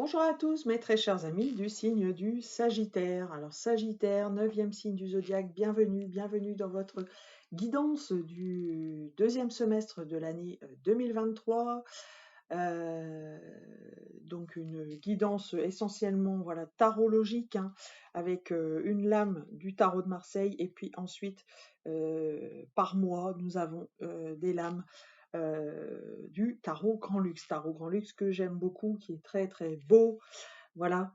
Bonjour à tous, mes très chers amis du signe du Sagittaire. Alors Sagittaire, neuvième signe du zodiaque, bienvenue dans votre guidance du deuxième semestre de l'année 2023. Euh, donc une guidance essentiellement voilà tarologique, hein, avec une lame du tarot de Marseille et puis ensuite par mois nous avons des lames du tarot Grand Luxe que j'aime beaucoup, qui est très très beau. Voilà.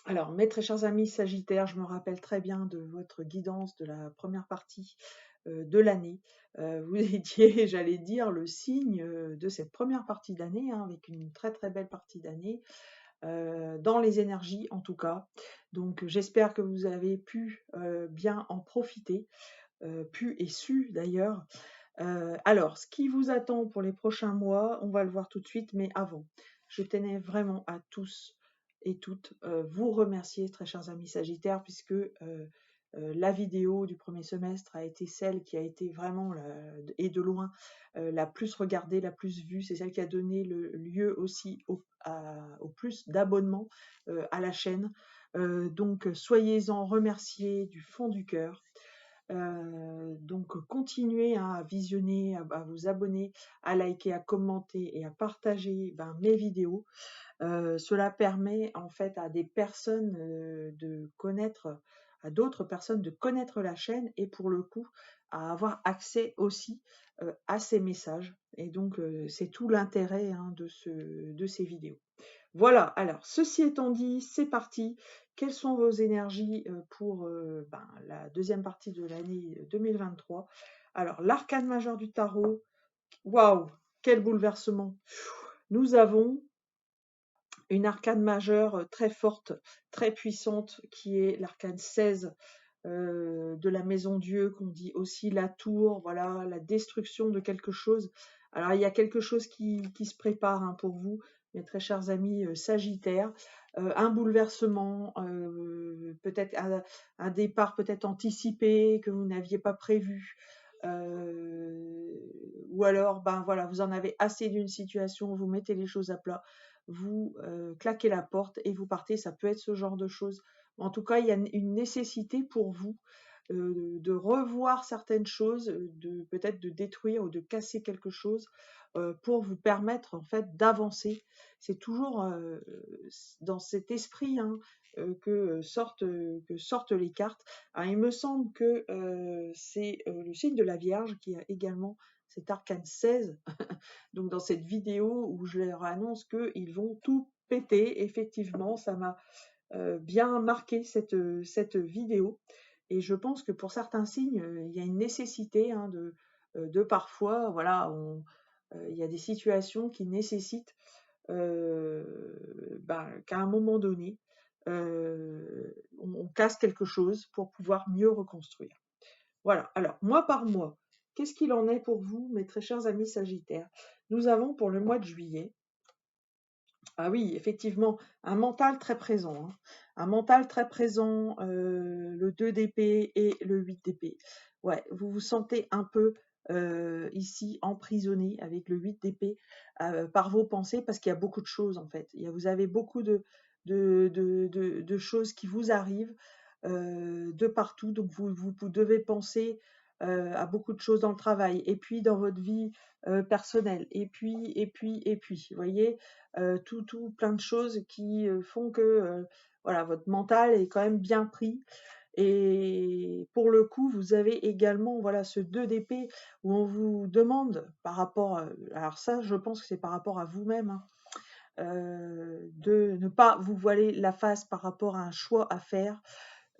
Alors, mes très chers amis Sagittaires, je me rappelle très bien de votre guidance de la première partie de l'année. Vous étiez, j'allais dire, le signe de cette première partie d'année, hein, avec une très très belle partie d'année, dans les énergies en tout cas. Donc, j'espère que vous avez pu bien en profiter, pu et su d'ailleurs. Alors, ce qui vous attend pour les prochains mois, on va le voir tout de suite, mais avant, je tenais vraiment à tous et toutes vous remercier, très chers amis Sagittaires, puisque la vidéo du premier semestre a été celle qui a été vraiment, et de loin, la plus regardée, la plus vue. C'est celle qui a donné le lieu aussi au plus d'abonnements à la chaîne. Donc, soyez-en remerciés du fond du cœur. Donc continuez, hein, à visionner, à vous abonner, à liker, à commenter et à partager mes vidéos. Cela permet en fait à des personnes de connaître, à d'autres personnes de connaître la chaîne et pour le coup à avoir accès aussi à ces messages. Et donc c'est tout l'intérêt, hein, de ces vidéos. Voilà, alors ceci étant dit, c'est parti. Quelles sont vos énergies pour la deuxième partie de l'année 2023? Alors, l'arcane majeur du tarot, waouh, quel bouleversement! Nous avons une arcane majeure très forte, très puissante, qui est l'arcane 16 de la maison Dieu, qu'on dit aussi la tour, voilà, la destruction de quelque chose. Alors il y a quelque chose qui se prépare, hein, pour vous, mes très chers amis Sagittaires, un bouleversement, peut-être un départ peut-être anticipé que vous n'aviez pas prévu. Ou alors, voilà, vous en avez assez d'une situation, vous mettez les choses à plat, vous claquez la porte et vous partez. Ça peut être ce genre de choses. En tout cas, il y a une nécessité pour vous de revoir certaines choses, peut-être de détruire ou de casser quelque chose pour vous permettre en fait d'avancer. C'est toujours dans cet esprit, hein, que sortent les cartes. Alors, il me semble que c'est le signe de la Vierge qui a également cet arcane 16. Donc dans cette vidéo où je leur annonce qu'ils vont tout péter, effectivement, ça m'a bien marqué cette vidéo. Et je pense que pour certains signes, il y a une nécessité, hein, de parfois, voilà, il y a des situations qui nécessitent qu'à un moment donné, on casse quelque chose pour pouvoir mieux reconstruire. Voilà, alors mois par mois, qu'est-ce qu'il en est pour vous, mes très chers amis Sagittaires? Nous avons pour le mois de juillet, ah oui, effectivement, un mental très présent, hein. Un mental très présent, le 2 d'épée et le 8 d'épée. Ouais, vous vous sentez un peu ici emprisonné avec le 8 d'épée par vos pensées parce qu'il y a beaucoup de choses en fait. Vous avez beaucoup de choses qui vous arrivent de partout, donc vous devez penser à beaucoup de choses dans le travail et puis dans votre vie personnelle et puis, vous voyez, tout plein de choses qui font que voilà, votre mental est quand même bien pris. Et pour le coup, vous avez également voilà ce 2 d'épée où on vous demande par rapport, alors ça, je pense que c'est par rapport à vous-même, hein, de ne pas vous voiler la face par rapport à un choix à faire.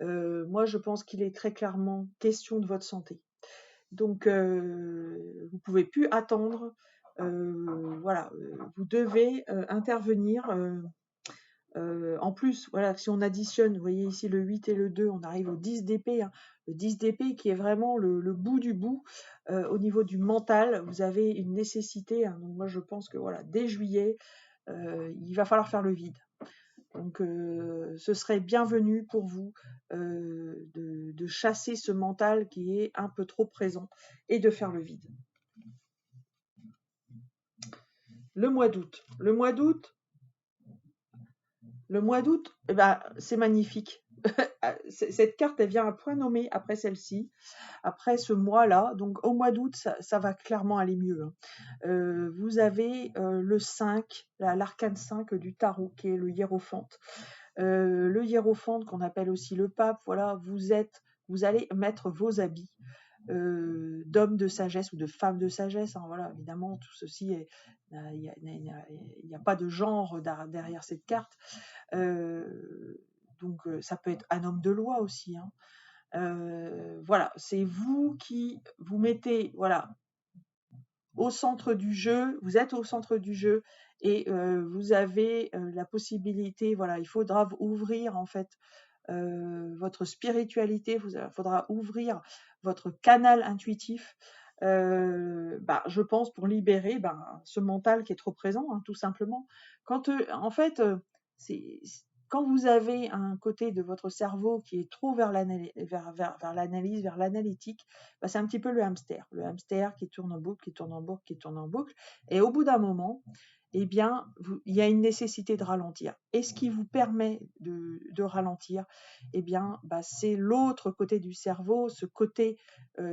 Moi, je pense qu'il est très clairement question de votre santé. Donc, vous pouvez plus attendre. Voilà, vous devez intervenir. En plus, voilà, si on additionne, vous voyez ici le 8 et le 2, on arrive au 10 d'épée, hein. Le 10 d'épée qui est vraiment le bout du bout. Au niveau du mental, vous avez une nécessité, hein. Donc moi, je pense que voilà, dès juillet, il va falloir faire le vide. Donc, ce serait bienvenu pour vous de chasser ce mental qui est un peu trop présent et de faire le vide. Le mois d'août. Le mois d'août, Le mois d'août, eh ben, c'est magnifique. Cette carte, elle vient à point nommé après celle-ci, après ce mois-là. Donc, au mois d'août, ça va clairement aller mieux, hein. Vous avez le 5, l'arcane 5 du tarot, qui est le hiérophante. Le hiérophante, qu'on appelle aussi le pape, voilà, vous allez mettre vos habits d'hommes de sagesse ou de femmes de sagesse, hein, voilà, évidemment, tout ceci, il n'y a pas de genre derrière cette carte. Donc, ça peut être un homme de loi aussi, hein. Voilà, c'est vous qui vous mettez, voilà, au centre du jeu, vous êtes au centre du jeu et vous avez la possibilité, voilà, il faudra ouvrir en fait votre spiritualité, il faudra ouvrir votre canal intuitif, je pense pour libérer ce mental qui est trop présent, hein, tout simplement. Quand en fait, quand vous avez un côté de votre cerveau qui est trop vers l'analyse, vers l'analytique, c'est un petit peu le hamster qui tourne en boucle, qui tourne en boucle, qui tourne en boucle, et au bout d'un moment, eh bien, il y a une nécessité de ralentir. Et ce qui vous permet de ralentir, eh bien, c'est l'autre côté du cerveau, ce côté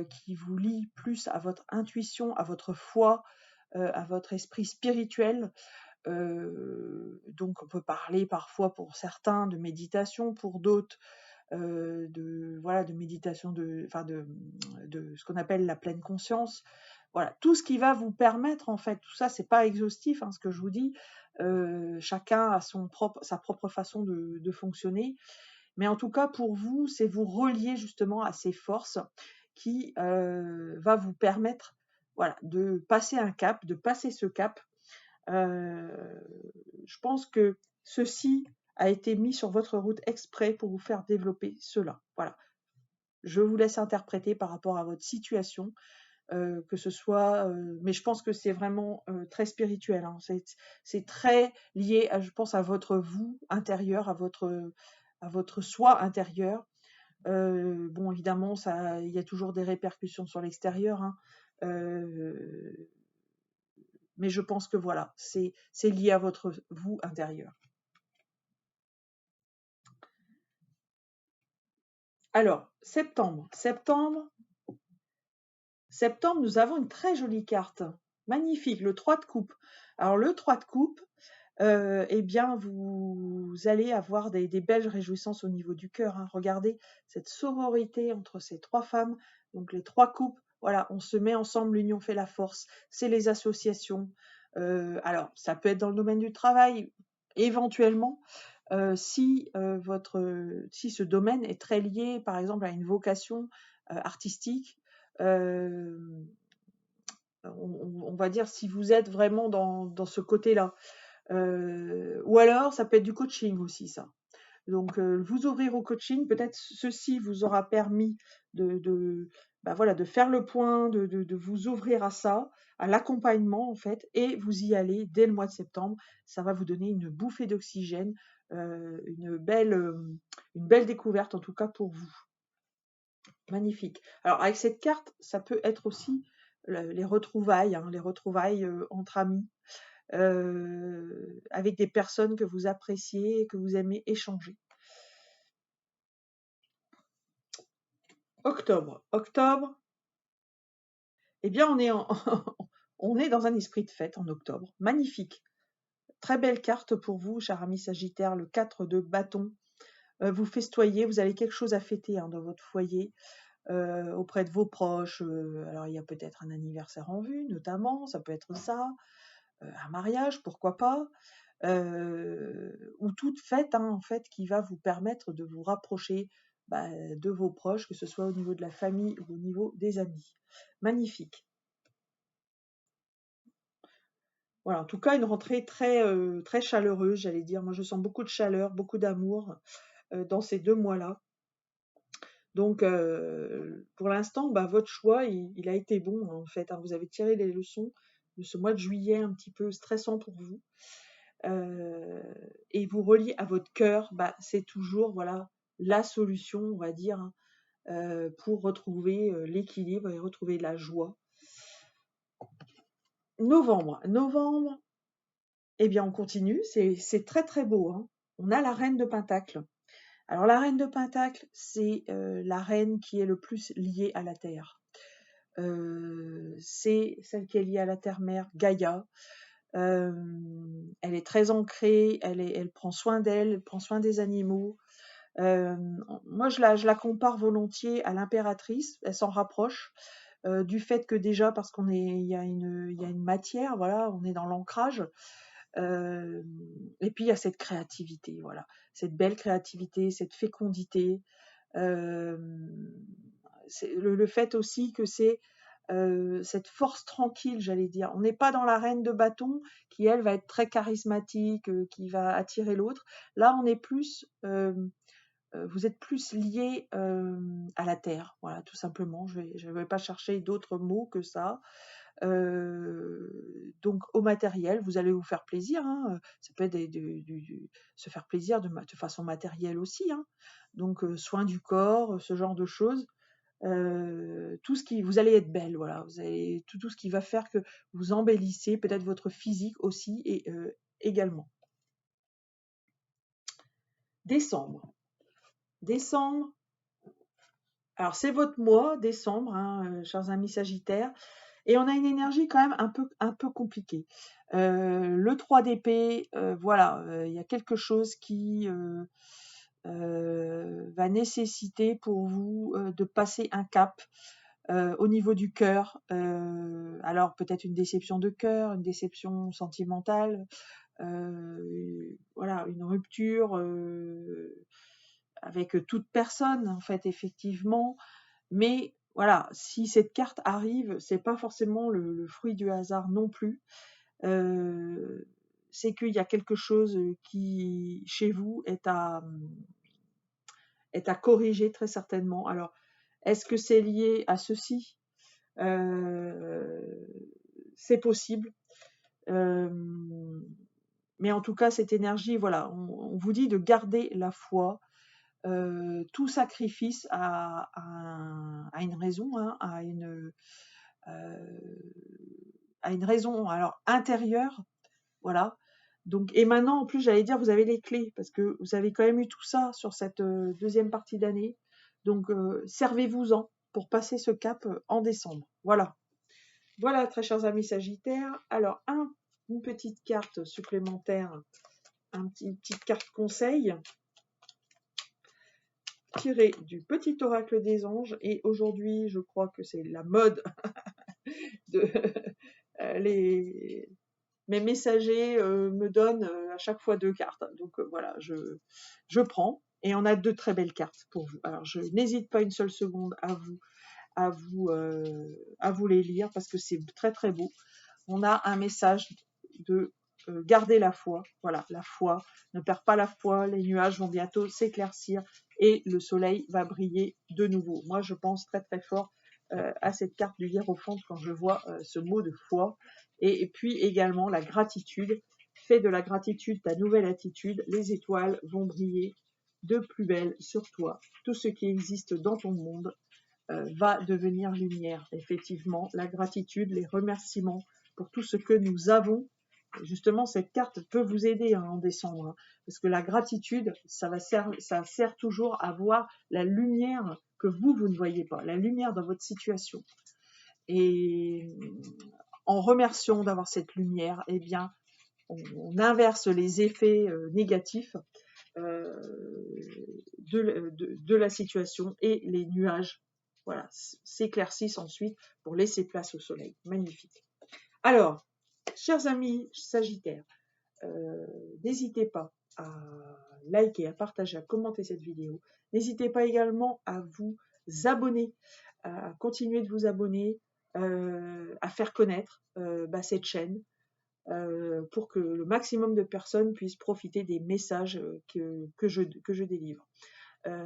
qui vous lie plus à votre intuition, à votre foi, à votre esprit spirituel. Donc, on peut parler parfois pour certains de méditation, pour d'autres de méditation, de ce qu'on appelle la pleine conscience. Voilà, tout ce qui va vous permettre, en fait, tout ça, c'est pas exhaustif, hein, ce que je vous dis. Chacun a sa propre façon de fonctionner. Mais en tout cas, pour vous, c'est vous relier justement à ces forces qui va vous permettre, voilà, de passer un cap, de passer ce cap. Je pense que ceci a été mis sur votre route exprès pour vous faire développer cela. Voilà. Je vous laisse interpréter par rapport à votre situation, que ce soit, mais je pense que c'est vraiment très spirituel, hein. C'est très lié, je pense, à votre vous intérieur, à votre soi intérieur. Bon, évidemment, il y a toujours des répercussions sur l'extérieur, hein. Mais je pense que voilà, c'est lié à votre vous intérieur. Alors, septembre. Septembre, nous avons une très jolie carte. Magnifique, le 3 de coupe. Alors, le 3 de coupe, eh bien, vous allez avoir des belles réjouissances au niveau du cœur, hein. Regardez cette sororité entre ces 3 femmes, donc les 3 coupes. Voilà, on se met ensemble, l'union fait la force. C'est les associations. Alors, ça peut être dans le domaine du travail, éventuellement, si ce domaine est très lié, par exemple, à une vocation artistique. On va dire si vous êtes vraiment dans ce côté-là. Ou alors, ça peut être du coaching aussi, ça. Donc, vous ouvrir au coaching, peut-être ceci vous aura permis de faire le point, de vous ouvrir à ça, à l'accompagnement en fait, et vous y allez dès le mois de septembre. Ça va vous donner une bouffée d'oxygène, une belle découverte en tout cas pour vous. Magnifique. Alors avec cette carte, ça peut être aussi les retrouvailles, hein, les retrouvailles entre amis, avec des personnes que vous appréciez et que vous aimez échanger. Octobre. Octobre, eh bien, on est dans un esprit de fête en octobre. Magnifique. Très belle carte pour vous, cher ami Sagittaire, le 4 de bâton. Vous festoyez, vous avez quelque chose à fêter, hein, dans votre foyer, auprès de vos proches. Alors, il y a peut-être un anniversaire en vue, notamment, ça peut être ça. Un mariage, pourquoi pas. Ou toute fête, hein, en fait, qui va vous permettre de vous rapprocher de vos proches, que ce soit au niveau de la famille ou au niveau des amis. Magnifique. Voilà, en tout cas, une rentrée très, très chaleureuse, j'allais dire. Moi, je sens beaucoup de chaleur, beaucoup d'amour dans ces 2 mois-là. Donc, pour l'instant, votre choix, il a été bon, hein, en fait, hein. Vous avez tiré les leçons de ce mois de juillet un petit peu stressant pour vous. Et vous relier à votre cœur, c'est toujours, voilà, la solution, on va dire, hein, pour retrouver l'équilibre et retrouver la joie. Novembre, eh bien, on continue, c'est très très beau, hein. on a la reine de Pentacle. Alors la reine de Pentacle, c'est la reine qui est le plus liée à la Terre. C'est celle qui est liée à la Terre-Mère, Gaïa. Elle est très ancrée, elle prend soin d'elle, elle prend soin des animaux. Moi, je la compare volontiers à l'impératrice. Elle s'en rapproche du fait que déjà parce il y a une matière, voilà, on est dans l'ancrage. Et puis il y a cette créativité, voilà, cette belle créativité, cette fécondité. Euh, c'est le fait aussi que c'est cette force tranquille, j'allais dire. On n'est pas dans la reine de bâton qui, elle, va être très charismatique, qui va attirer l'autre. Là, on est plus, vous êtes plus lié à la terre, voilà, tout simplement. Je vais pas chercher d'autres mots que ça. Donc au matériel, vous allez vous faire plaisir, hein. Ça peut être se faire plaisir de façon matérielle aussi, hein. Donc soin du corps, ce genre de choses. Tout ce qui, vous allez être belle, voilà. Vous allez tout ce qui va faire que vous embellissez peut-être votre physique aussi et également. Décembre. Décembre. Alors c'est votre mois, décembre, hein, chers amis Sagittaires. Et on a une énergie quand même un peu compliquée. Le 3 d'épée, voilà, il y a quelque chose qui va nécessiter pour vous de passer un cap au niveau du cœur. Alors peut-être une déception de cœur, une déception sentimentale, voilà, une rupture avec toute personne en fait, effectivement. Mais voilà, si cette carte arrive, c'est pas forcément le fruit du hasard non plus. C'est qu'il y a quelque chose qui, chez vous, est à corriger très certainement. Alors, est-ce que c'est lié à ceci? C'est possible. Mais en tout cas, cette énergie, voilà, on vous dit de garder la foi. Tout sacrifice a une raison, hein, a une raison alors intérieure, voilà. Donc, et maintenant, en plus, j'allais dire, vous avez les clés, parce que vous avez quand même eu tout ça sur cette deuxième partie d'année. Donc, servez-vous-en pour passer ce cap en décembre. Voilà. Voilà, très chers amis Sagittaires. Alors, une petite carte supplémentaire, une petite carte conseil tirée du petit oracle des anges. Et aujourd'hui, je crois que c'est la mode de mes messagers me donnent à chaque fois 2 cartes. Donc voilà, je prends. Et on a 2 très belles cartes pour vous. Alors, je n'hésite pas une seule seconde à vous les lire parce que c'est très très beau. On a un message de garder la foi. Voilà, la foi. Ne perds pas la foi. Les nuages vont bientôt s'éclaircir et le soleil va briller de nouveau. Moi, je pense très très fort à cette carte du hiérophante quand je vois ce mot de foi. Et puis également la gratitude. Fais de la gratitude ta nouvelle attitude. Les étoiles vont briller de plus belle sur toi. Tout ce qui existe dans ton monde va devenir lumière. Effectivement, la gratitude, les remerciements pour tout ce que nous avons. Justement, cette carte peut vous aider en décembre, hein, parce que la gratitude, ça sert toujours à voir la lumière que vous ne voyez pas, la lumière dans votre situation. Et en remerciant d'avoir cette lumière, eh bien, on inverse les effets négatifs de la situation et les nuages, voilà, s'éclaircissent ensuite pour laisser place au soleil. Magnifique. Alors, chers amis Sagittaires, n'hésitez pas à liker, à partager, à commenter cette vidéo. N'hésitez pas également à vous abonner, à continuer de vous abonner, à faire connaître cette chaîne, pour que le maximum de personnes puissent profiter des messages que je délivre.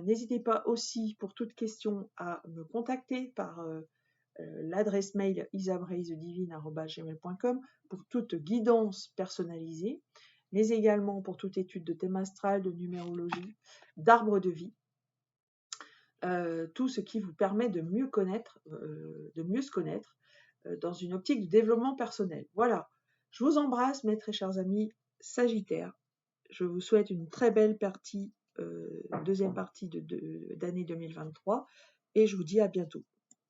N'hésitez pas aussi, pour toute question, à me contacter par l'adresse mail isabreisedivine@gmail.com pour toute guidance personnalisée, mais également pour toute étude de thème astral, de numérologie, d'arbre de vie, tout ce qui vous permet de mieux se connaître dans une optique de développement personnel. Voilà, je vous embrasse mes très chers amis Sagittaires. Je vous souhaite une très belle deuxième partie d'année 2023 et je vous dis à bientôt.